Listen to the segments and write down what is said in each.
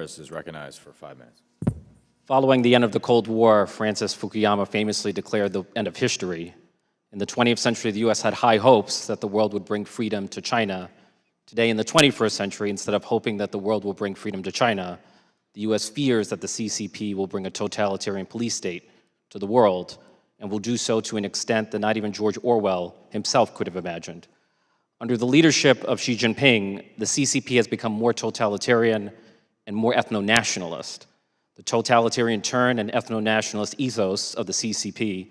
Torres is recognized for 5 minutes. Following the end of the Cold War, Francis Fukuyama famously declared the end of history. In the 20th century, the US had high hopes that the world would bring freedom to China. Today, in the 21st century, instead of hoping that the world will bring freedom to China, the US fears that the CCP will bring a totalitarian police state to the world, and will do so to an extent that not even George Orwell himself could have imagined. Under the leadership of Xi Jinping, the CCP has become more totalitarian and more ethno-nationalist. The totalitarian turn and ethno-nationalist ethos of the CCP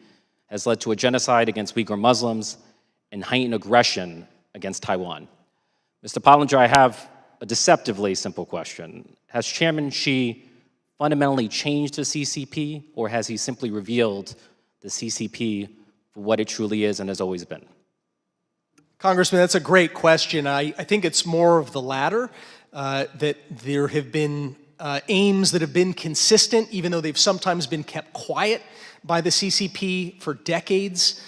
has led to a genocide against Uyghur Muslims and heightened aggression against Taiwan. Mr. Pollinger, I have a deceptively simple question. Has Chairman Xi fundamentally changed the CCP, or has he simply revealed the CCP for what it truly is and has always been? Congressman, that's a great question. I think it's more of the latter, that there have been aims that have been consistent, even though they've sometimes been kept quiet by the CCP for decades.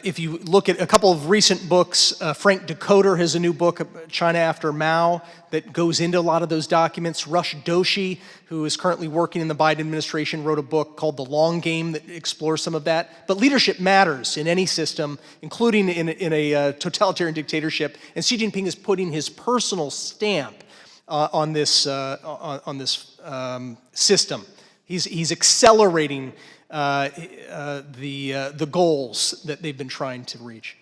If you look at a couple of recent books, Frank Decoder has a new book, China After Mao, that goes into a lot of those documents. Rush Doshi, who is currently working in the Biden administration, wrote a book called The Long Game that explores some of that. But leadership matters in any system, including in a totalitarian dictatorship, and Xi Jinping is putting his personal stamp on this system. He's accelerating the goals that they've been trying to reach.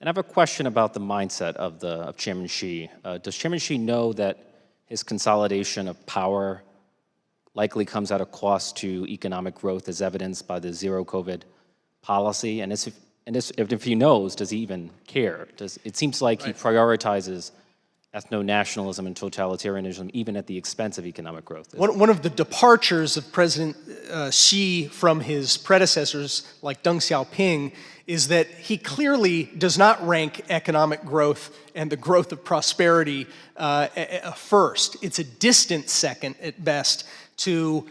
And I have a question about the mindset of Chairman Xi. Does Chairman Xi know that his consolidation of power likely comes at a cost to economic growth, as evidenced by the zero COVID policy? And if he knows, does he even care? It seems like he prioritizes ethno-nationalism and totalitarianism even at the expense of economic growth. One of the departures of President Xi from his predecessors, like Deng Xiaoping, is that he clearly does not rank economic growth and the growth of prosperity first. It's a distant second at best to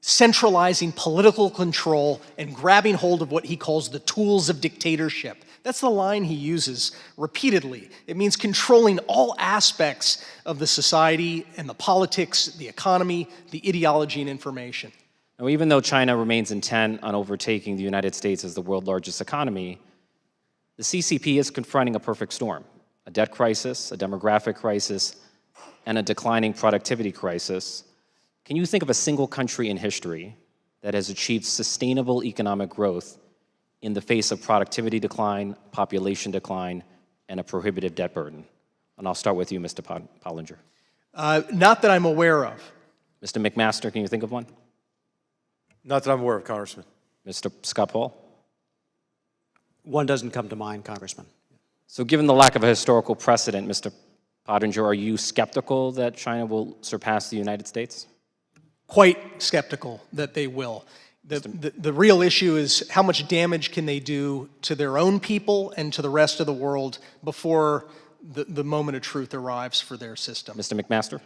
centralizing political control and grabbing hold of what he calls the tools of dictatorship. That's the line he uses repeatedly. It means controlling all aspects of the society and the politics, the economy, the ideology, and information. Now, even though China remains intent on overtaking the United States as the world's largest economy, the CCP is confronting a perfect storm: a debt crisis, a demographic crisis, and a declining productivity crisis. Can you think of a single country in history that has achieved sustainable economic growth in the face of productivity decline, population decline, and a prohibitive debt burden? And I'll start with you, Mr. Pollinger. Not that I'm aware of. Mr. McMaster, can you think of one? Not that I'm aware of, Congressman. Mr. Scott Paul? One doesn't come to mind, Congressman. So given the lack of a historical precedent, Mr. Pottinger, are you skeptical that China will surpass the United States? Quite skeptical that they will. The real issue is how much damage can they do to their own people and to the rest of the world before the moment of truth arrives for their system. Mr. McMaster?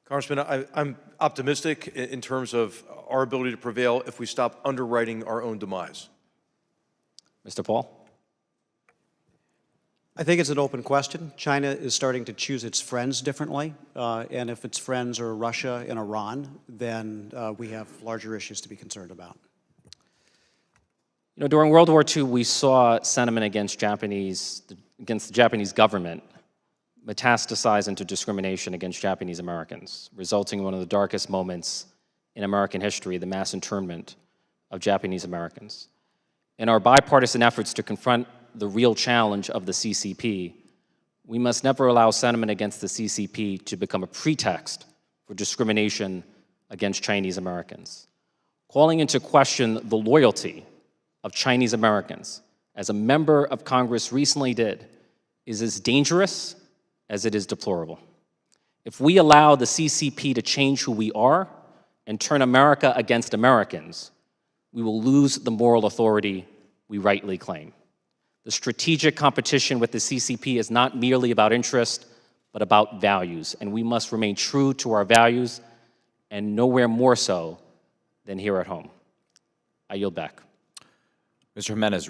Congressman, I'm optimistic in terms of our ability to prevail if we stop underwriting our own demise. Mr. Paul? I think it's an open question. China is starting to choose its friends differently, and if its friends are Russia and Iran, then we have larger issues to be concerned about. You know, during World War II, we saw sentiment against the Japanese government metastasize into discrimination against Japanese Americans, resulting in one of the darkest moments in American history, the mass internment of Japanese Americans. In our bipartisan efforts to confront the real challenge of the CCP, we must never allow sentiment against the CCP to become a pretext for discrimination against Chinese Americans. Calling into question the loyalty of Chinese Americans, as a member of Congress recently did, is as dangerous as it is deplorable. If we allow the CCP to change who we are and turn America against Americans, we will lose the moral authority we rightly claim. The strategic competition with the CCP is not merely about interest, but about values, and we must remain true to our values, and nowhere more so than here at home. I yield back. Mr. Jimenez,